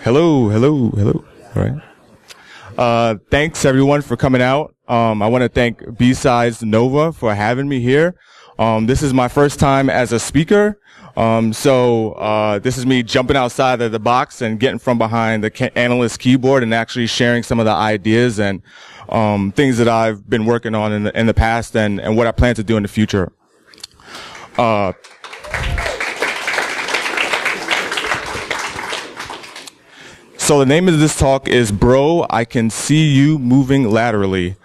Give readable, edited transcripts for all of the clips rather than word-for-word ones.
Hello. All right. Thanks everyone for coming out. I want to thank BSides NoVa for having me here. This is my first time as a speaker. So this is me jumping outside of the box and getting from behind the analyst keyboard and actually sharing some of the ideas and things that I've been working on in the past and what I plan to do in the future. So the name of this talk is Bro, I Can See You Moving Laterally.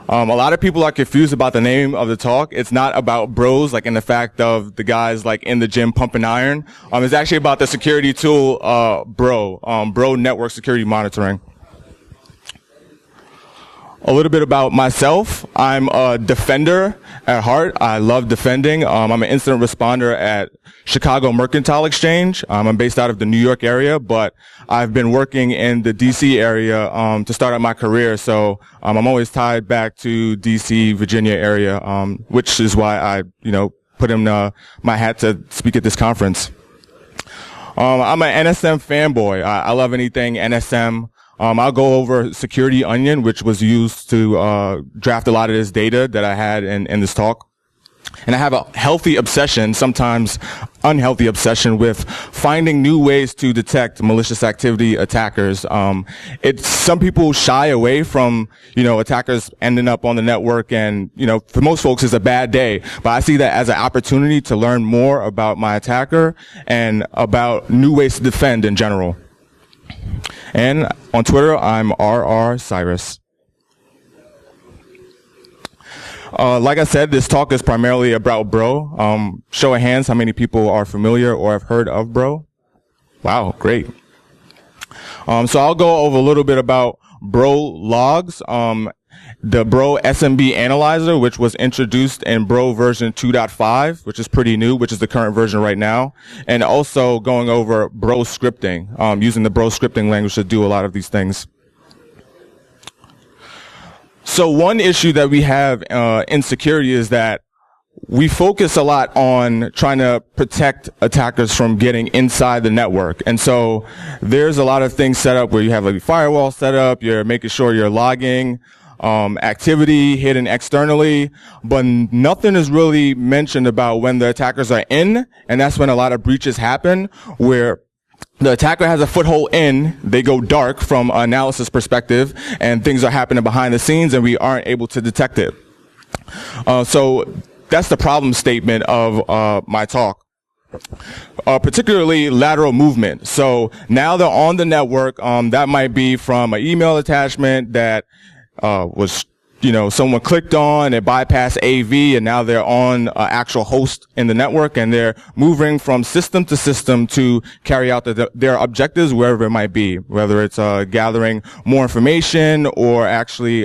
A lot of people are confused about the name of the talk. It's not about bros, like in the fact of the guys like in the gym pumping iron. It's actually about the security tool, Bro Network Security Monitoring. A little bit about myself. I'm a defender at heart. I love defending. I'm an incident responder at Chicago Mercantile Exchange. I'm based out of the New York area, but I've been working in the DC area to start out my career. So I'm always tied back to DC, Virginia area, which is why I, put in my hat to speak at this conference. I'm an NSM fanboy. I love anything NSM. I'll go over Security Onion, which was used to draft a lot of this data that I had in this talk. And I have a healthy obsession, sometimes unhealthy obsession, with finding new ways to detect malicious activity attackers. Some people shy away from, attackers ending up on the network, and, for most folks it's a bad day. But I see that as an opportunity to learn more about my attacker and about new ways to defend in general. And on Twitter, I'm Cyrus. Like I said, this talk is primarily about Bro. Show of hands, how many people are familiar or have heard of Bro? Wow, great. So I'll go over a little bit about Bro logs. The Bro SMB Analyzer, which was introduced in Bro version 2.5, which is pretty new, which is the current version right now. And also going over Bro scripting, using the Bro scripting language to do a lot of these things. So one issue that we have in security is that we focus a lot on trying to protect attackers from getting inside the network. And so there's a lot of things set up where you have a firewall set up, you're making sure you're logging activity hidden externally, but nothing is really mentioned about when the attackers are in, and that's when a lot of breaches happen, where the attacker has a foothold in, they go dark from an analysis perspective, and things are happening behind the scenes, and we aren't able to detect it. So that's the problem statement of my talk. Particularly lateral movement. So now they're on the network. That might be from an email attachment that was, someone clicked on, it bypassed AV, and now they're on an actual host in the network, and they're moving from system to system to carry out their objectives wherever it might be, whether it's gathering more information or actually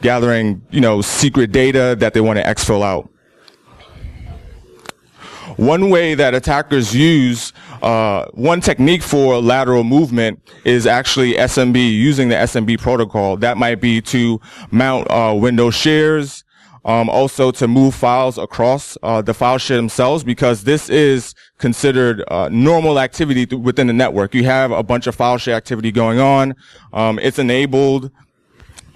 gathering, secret data that they want to exfil out. One way that attackers use, one technique for lateral movement is actually SMB, using the SMB protocol. That might be to mount Windows shares, also to move files across the file share themselves, because this is considered normal activity within the network. You have a bunch of file share activity going on. It's enabled.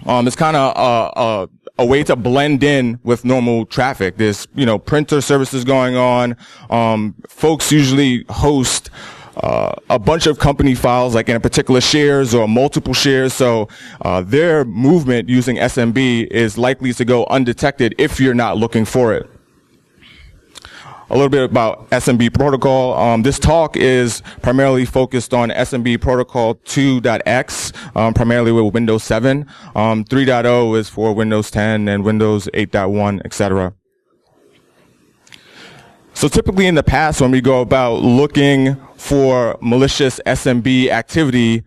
It's kind of a way to blend in with normal traffic. There's, printer services going on. Folks usually host a bunch of company files, like in a particular shares or multiple shares. So their movement using SMB is likely to go undetected if you're not looking for it. A little bit about SMB protocol. This talk is primarily focused on SMB protocol 2.x, primarily with Windows 7. 3.0 is for Windows 10 and Windows 8.1, etc. So typically in the past, when we go about looking for malicious SMB activity,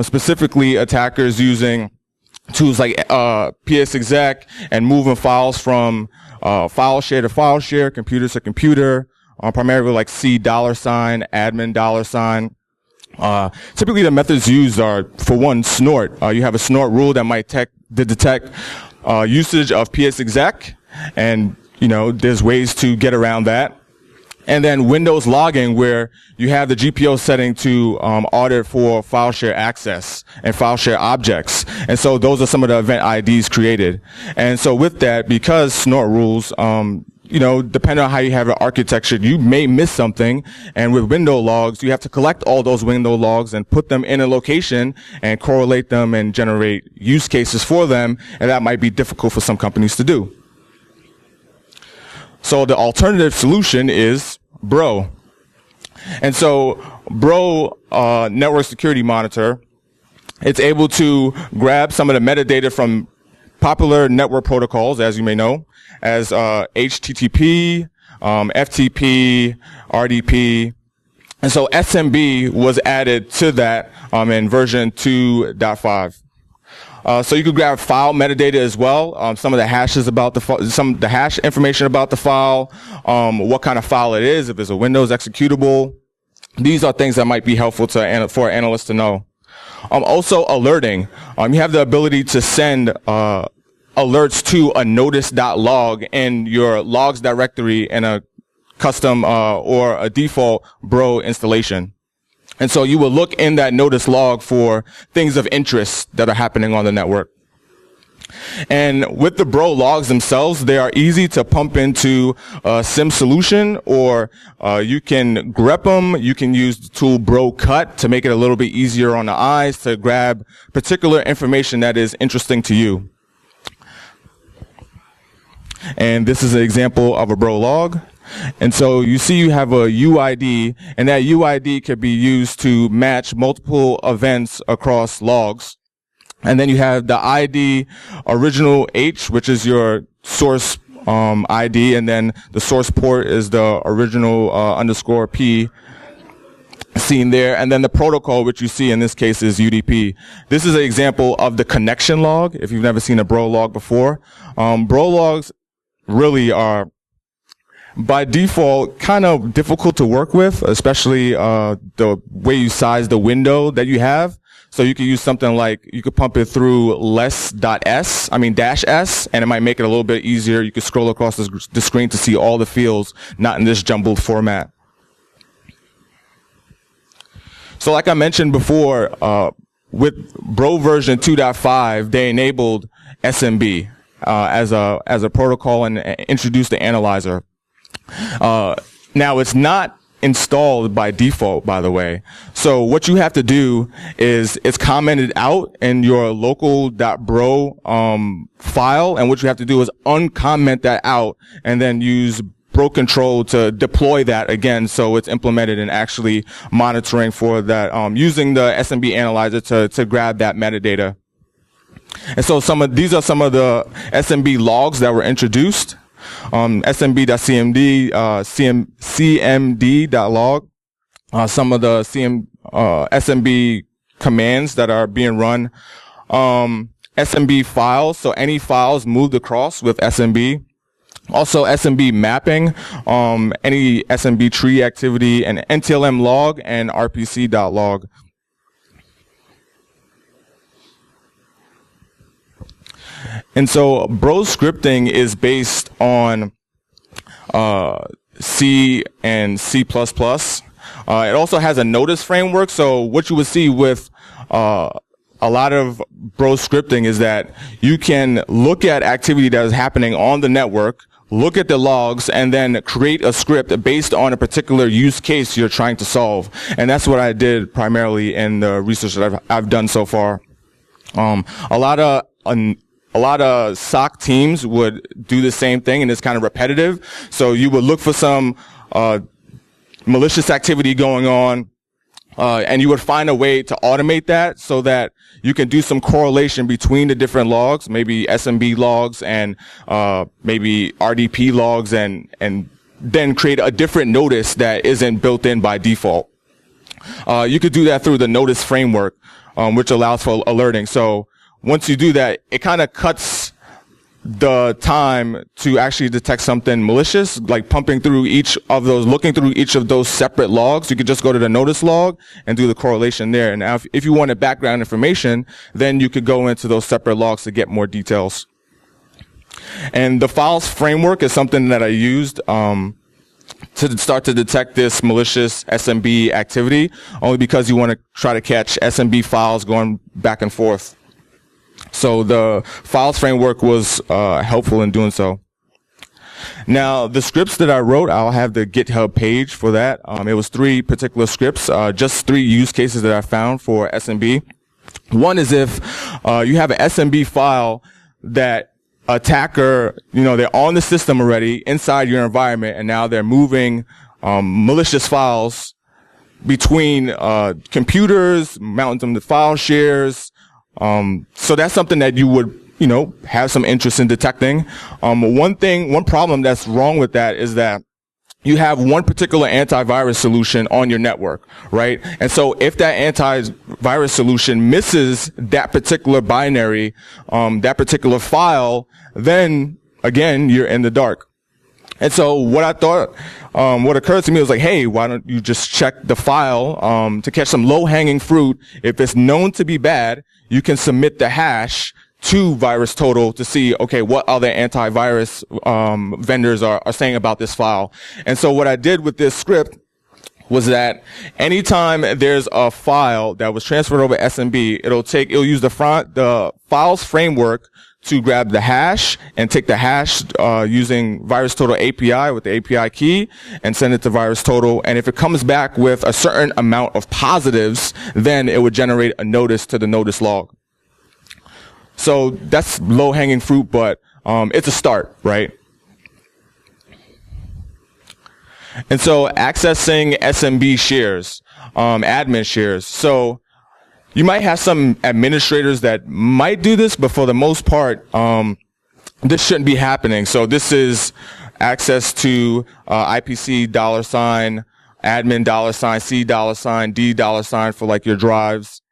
specifically attackers using tools like PSExec and moving files from file share to file share, computer to computer, primarily like C $, admin $. Typically the methods used are, for one, snort. You have a snort rule that might detect usage of PSExec, and there's ways to get around that. And then Windows logging, where you have the GPO setting to audit for file share access and file share objects. And so those are some of the event IDs created. And so with that, because snort rules, depending on how you have it architectured, you may miss something. And with window logs, you have to collect all those window logs and put them in a location and correlate them and generate use cases for them. And that might be difficult for some companies to do. So the alternative solution is Bro. And so Bro Network Security Monitor, it's able to grab some of the metadata from popular network protocols, as you may know, as HTTP, FTP, RDP. And so SMB was added to that in version 2.5. So you could grab file metadata as well, some of the hashes about the hash information about the file, what kind of file it is, if it's a Windows executable. These are things that might be helpful for analysts to know. Also alerting. You have the ability to send alerts to a notice.log in your logs directory in a custom or a default Bro installation. And so you will look in that notice log for things of interest that are happening on the network. And with the Bro logs themselves, they are easy to pump into a SIM solution, or you can grep them. You can use the tool Bro Cut to make it a little bit easier on the eyes to grab particular information that is interesting to you. And this is an example of a Bro log. And so you see you have a UID, and that UID can be used to match multiple events across logs. And then you have the ID original H, which is your source ID, and then the source port is the original underscore P seen there, and then the protocol, which you see in this case is UDP. This is an example of the connection log, if you've never seen a Bro log before. Bro logs really are by default kind of difficult to work with, especially the way you size the window that you have. So you could use something like, you could pump it through dash S, and it might make it a little bit easier. You could scroll across the screen to see all the fields, not in this jumbled format. So like I mentioned before, with Bro version 2.5, they enabled SMB as a protocol and introduced the analyzer. Now it's not installed by default, by the way. So what you have to do is it's commented out in your local.bro file, and what you have to do is uncomment that out and then use Bro control to deploy that again, so it's implemented and actually monitoring for that, using the SMB Analyzer to grab that metadata. And so these are some of the SMB logs that were introduced. SMB.cmd, cmd.log, some of the SMB commands that are being run, SMB files, so any files moved across with SMB. Also SMB mapping, any SMB tree activity, and NTLM log and RPC.log. And so Bro scripting is based on C and C++. It also has a notice framework. So what you would see with a lot of Bro scripting is that you can look at activity that is happening on the network, look at the logs, and then create a script based on a particular use case you're trying to solve. And that's what I did primarily in the research that I've done so far. A lot of SOC teams would do the same thing, and it's kind of repetitive. So you would look for some malicious activity going on, and you would find a way to automate that so that you can do some correlation between the different logs, maybe SMB logs and maybe RDP logs, and then create a different notice that isn't built in by default. You could do that through the notice framework, which allows for alerting. So once you do that, it kind of cuts the time to actually detect something malicious, like pumping through looking through each of those separate logs. You could just go to the notice log and do the correlation there. And now if you wanted background information, then you could go into those separate logs to get more details. And the files framework is something that I used to start to detect this malicious SMB activity, only because you want to try to catch SMB files going back and forth. So the files framework was helpful in doing so. Now, the scripts that I wrote, I'll have the GitHub page for that. It was 3 particular scripts, just 3 use cases that I found for SMB. One is if you have an SMB file that attacker, they're on the system already inside your environment, and now they're moving malicious files between computers, mounting them to file shares. So that's something that you would have some interest in detecting. One problem that's wrong with that is that you have one particular antivirus solution on your network, right? And so if that antivirus solution misses that particular binary, that particular file, then again, you're in the dark. And so what I thought, what occurred to me was like, hey, why don't you just check the file to catch some low-hanging fruit? If it's known to be bad, you can submit the hash to VirusTotal to see, okay, what other antivirus vendors are saying about this file. And so what I did with this script was that anytime there's a file that was transferred over SMB, it'll use the files framework to grab the hash and take the hash using VirusTotal API with the API key and send it to VirusTotal. And if it comes back with a certain amount of positives, then it would generate a notice to the notice log. So that's low-hanging fruit, but it's a start, right? And so accessing SMB shares, admin shares. So you might have some administrators that might do this, but for the most part, this shouldn't be happening. So this is access to IPC $, admin $, C $, D $, for like your drives.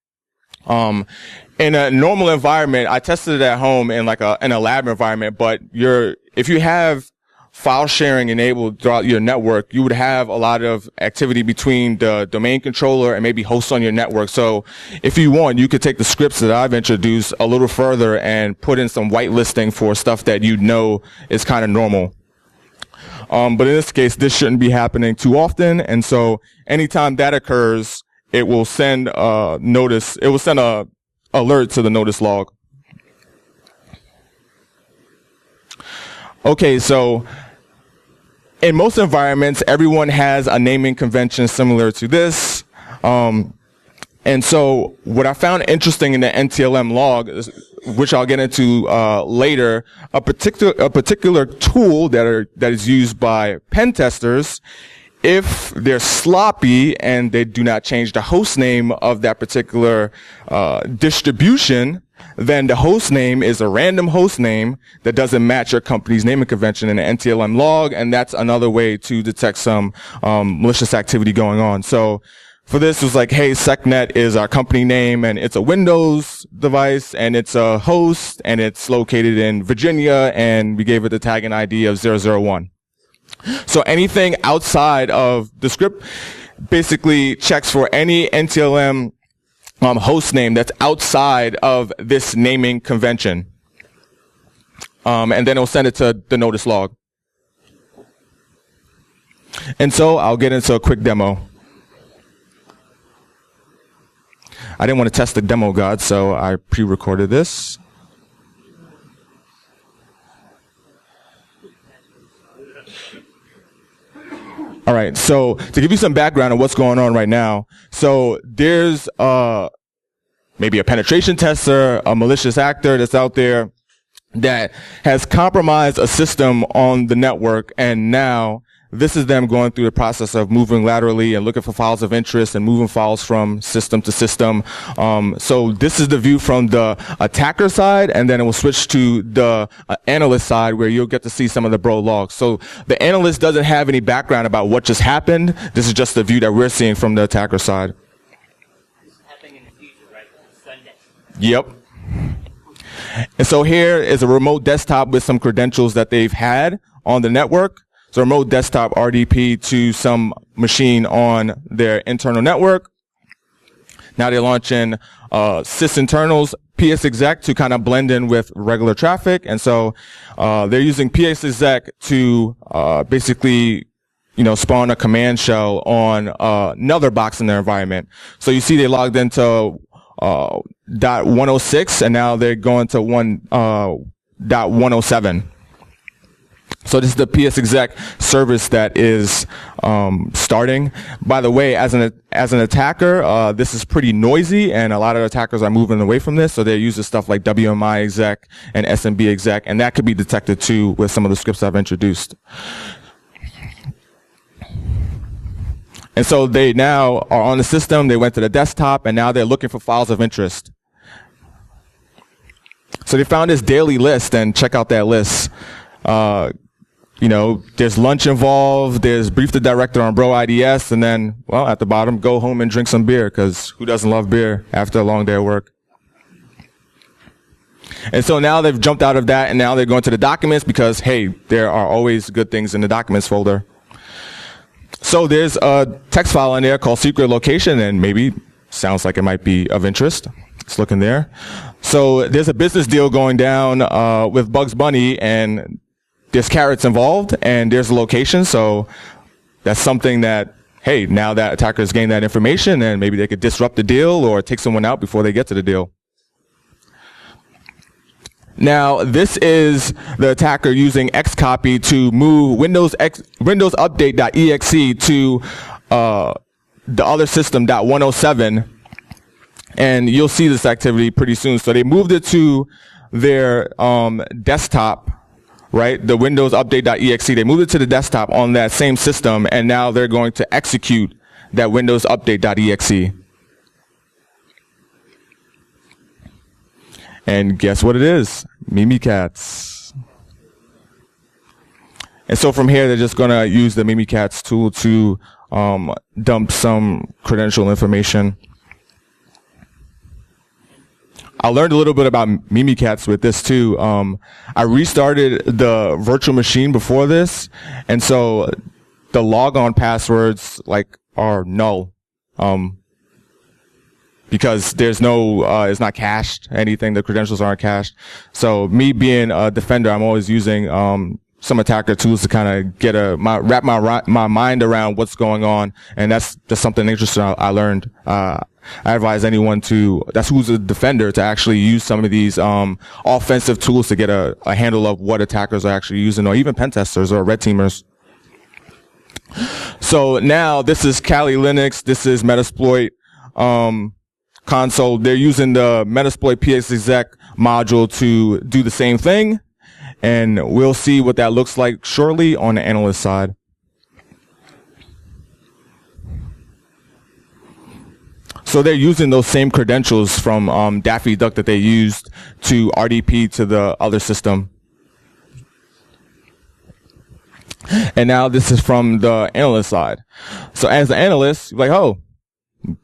In a normal environment, I tested it at home in like in a lab environment, but if you have file sharing enabled throughout your network, you would have a lot of activity between the domain controller and maybe hosts on your network. So if you want, you could take the scripts that I've introduced a little further and put in some whitelisting for stuff that is kind of normal. But in this case, this shouldn't be happening too often. And so anytime that occurs, it will send a notice. It will send a alert to the notice log. Okay, so in most environments, everyone has a naming convention similar to this. And so what I found interesting in the NTLM log, which I'll get into later, a particular tool that is used by pen testers, if they're sloppy and they do not change the host name of that particular distribution, then the host name is a random host name that doesn't match your company's naming convention in the NTLM log, and that's another way to detect some malicious activity going on. So for this, it was like, hey, SecNet is our company name, and it's a Windows device, and it's a host, and it's located in Virginia, and we gave it the tag and ID of 001. So anything outside of the script basically checks for any NTLM host name that's outside of this naming convention. And then it'll send it to the notice log. And so I'll get into a quick demo. I didn't want to test the demo god, so I pre-recorded this. All right, so to give you some background on what's going on right now, so there's maybe a penetration tester, a malicious actor that's out there that has compromised a system on the network, and now this is them going through the process of moving laterally and looking for files of interest and moving files from system to system. So this is the view from the attacker side, and then it will switch to the analyst side where you'll get to see some of the bro logs. So the analyst doesn't have any background about what just happened. This is just the view that we're seeing from the attacker side. This is happening in the future, right? Sunday. Yep. And so here is a remote desktop with some credentials that they've had on the network. So remote desktop RDP to some machine on their internal network. Now they're launching sysinternals psexec to kind of blend in with regular traffic. And so they're using psexec to basically spawn a command shell on another box in their environment. So you see they logged into .106, and now they're going to .107. So this is the PSExec service that is starting. By the way, as an attacker, this is pretty noisy, and a lot of attackers are moving away from this. So they're using stuff like WMI exec and SMB exec, and that could be detected too with some of the scripts I've introduced. And so they now are on the system. They went to the desktop, and now they're looking for files of interest. So they found this daily list, and check out that list. There's lunch involved, there's brief the director on bro IDS, and then, well, at the bottom, go home and drink some beer, because who doesn't love beer after a long day of work? And so now they've jumped out of that, and now they're going to the documents because, hey, there are always good things in the documents folder. So there's a text file in there called secret location, and maybe sounds like it might be of interest. Let's look in there. So there's a business deal going down with Bugs Bunny, and there's carrots involved, and there's a location. So that's something that, hey, now that attackers gain that information, and maybe they could disrupt the deal or take someone out before they get to the deal. Now, this is the attacker using Xcopy to move Windows Update.exe to the other system .107, and you'll see this activity pretty soon. So they moved it to their desktop, right? The Windows Update.exe. They moved it to the desktop on that same system, and now they're going to execute that Windows Update.exe. And guess what it is? Mimikatz. And so from here, they're just going to use the Mimikatz tool to dump some credential information. I learned a little bit about Mimikatz with this too. I restarted the virtual machine before this, and so the logon passwords are null. Because there's no, it's not cached, anything, the credentials aren't cached. So me being a defender, I'm always using some attacker tools to kind of get wrap my mind around what's going on, and that's just something interesting I learned. I advise anyone who's a defender to actually use some of these offensive tools to get a handle of what attackers are actually using, or even pen testers or red teamers. So now this is Kali Linux, this is Metasploit console. They're using the Metasploit PSExec module to do the same thing, and we'll see what that looks like shortly on the analyst side. So they're using those same credentials from Daffy Duck that they used to RDP to the other system. And now this is from the analyst side. So as the analyst, you're like, oh,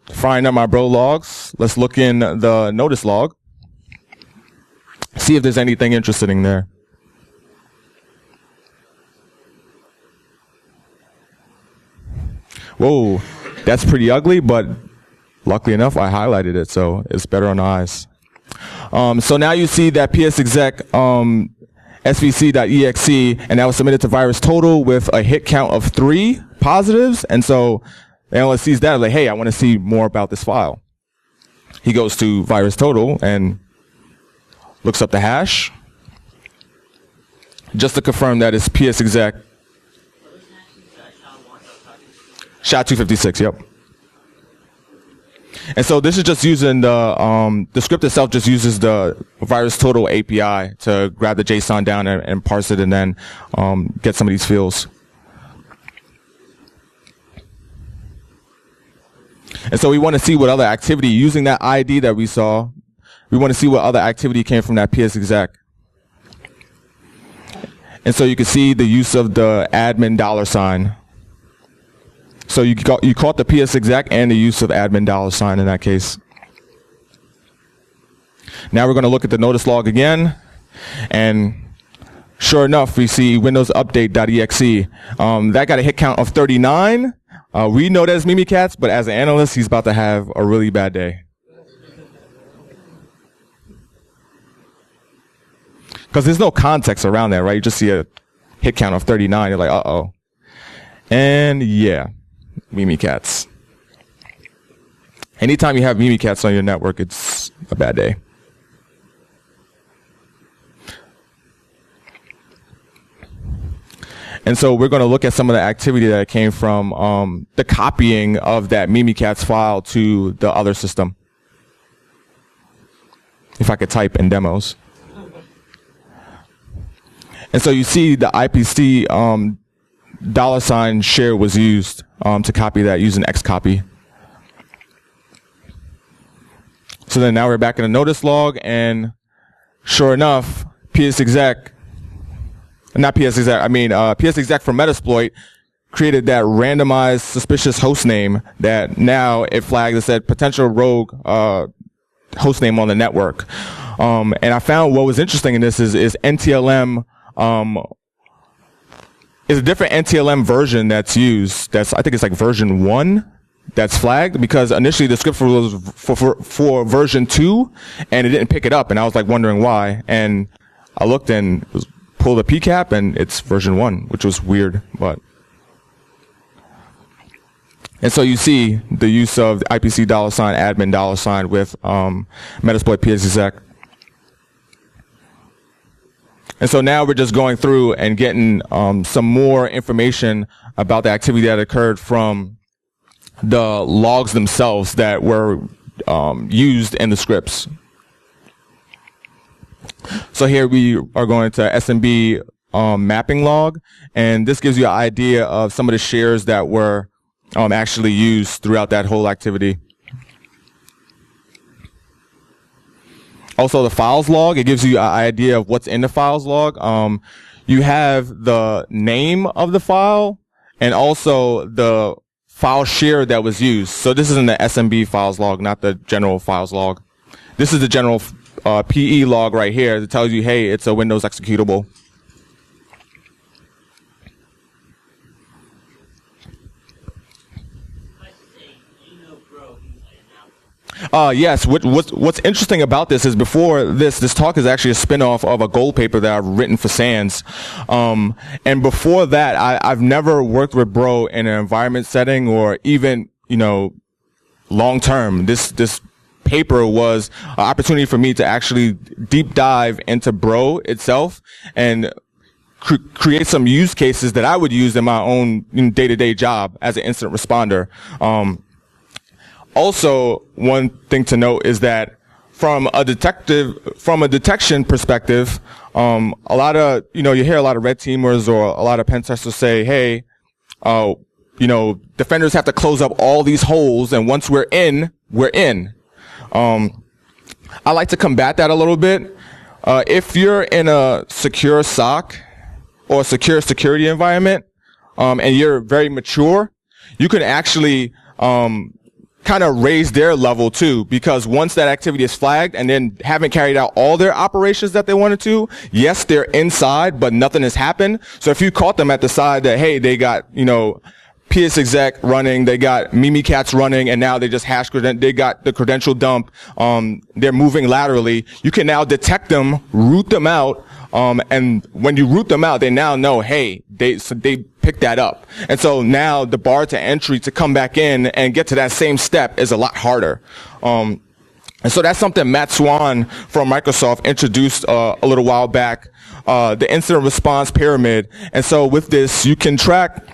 firing up my bro logs. Let's look in the notice log. See if there's anything interesting there. Whoa, that's pretty ugly, but luckily enough, I highlighted it, so it's better on the eyes. So now you see that PSExec svc.exe, and that was submitted to VirusTotal with a hit count of 3 positives, and so the analyst sees that, like, hey, I want to see more about this file. He goes to VirusTotal and looks up the hash just to confirm that it's PSExec. SHA-256, yep. And so this is just using the script itself just uses the VirusTotal API to grab the JSON down and parse it, and then get some of these fields. And so we want to see what other activity, using that ID that we saw, we want to see what other activity came from that PSExec. And so you can see the use of the admin $. So you caught the PSExec and the use of admin $, in that case. Now we're going to look at the notice log again, and sure enough, we see Windows Update.exe. That got a hit count of 39. We know that as Mimikatz, but as an analyst, he's about to have a really bad day. Because there's no context around that, right? You just see a hit count of 39. You're like, uh-oh. And yeah, Mimikatz. Anytime you have Mimikatz on your network, it's a bad day. And so we're going to look at some of the activity that came from the copying of that Mimikatz file to the other system. If I could type in demos. And so you see the IPC $share was used to copy that using Xcopy. So then now we're back in the notice log, and sure enough, PSExec from Metasploit created that randomized suspicious host name that now it flagged and said potential rogue host name on the network. And I found what was interesting in this is NTLM is a different NTLM version that's used. I think it's like version 1 that's flagged, because initially the script was for version 2 and it didn't pick it up, and I was like wondering why. And I looked and pulled a PCAP and it's version 1, which was weird, but. And so you see the use of the IPC $admin with Metasploit PSExec. And so now we're just going through and getting some more information about the activity that occurred from the logs themselves that were used in the scripts. So here we are going to SMB mapping log, and this gives you an idea of some of the shares that were actually used throughout that whole activity. Also, the files log, it gives you an idea of what's in the files log. You have the name of the file and also the file share that was used. So this is in the SMB files log, not the general files log. This is the general PE log right here that tells you, hey, it's a Windows executable. Yes, what's interesting about this is before this talk is actually a spin-off of a gold paper that I've written for SANS. And before that, I've never worked with Bro in an environment setting or even, long term. This paper was an opportunity for me to actually deep dive into Bro itself and create some use cases that I would use in my own day-to-day job as an incident responder. Also, one thing to note is that from a detection perspective, a lot of, you hear a lot of red teamers or a lot of pen testers say, hey, defenders have to close up all these holes, and once we're in, we're in. I like to combat that a little bit. If you're in a secure SOC or a secure security environment, and you're very mature, you can actually, kind of raise their level too, because once that activity is flagged and then haven't carried out all their operations that they wanted to, yes, they're inside, but nothing has happened. So if you caught them at the side that, hey, they got, PSExec running, they got Mimikatz running, and now they just they got the credential dump, they're moving laterally, you can now detect them, root them out, and when you root them out, they now know, hey, they picked that up. And so now the bar to entry to come back in and get to that same step is a lot harder. And so that's something Matt Swan from Microsoft introduced a little while back, the incident response pyramid. And so with this, you can track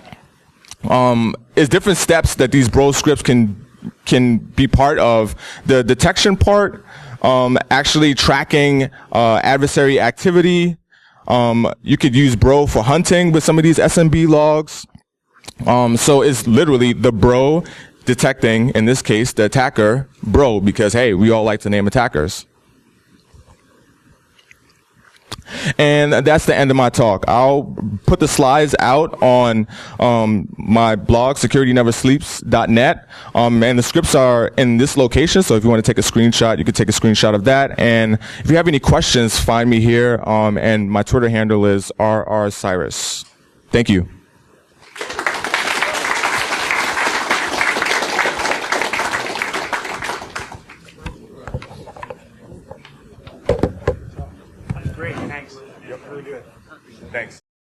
is different steps that these Bro scripts can be part of. The detection part, actually tracking adversary activity. You could use Bro for hunting with some of these SMB logs. So it's literally the Bro detecting, in this case, the attacker, Bro, because, hey, we all like to name attackers. And that's the end of my talk. I'll put the slides out on my blog, securityneversleeps.net. And the scripts are in this location, so if you want to take a screenshot, you can take a screenshot of that. And if you have any questions, find me here. And my Twitter handle is @Cyrus. Thank you. Great, thanks. Yep, really good. Thanks.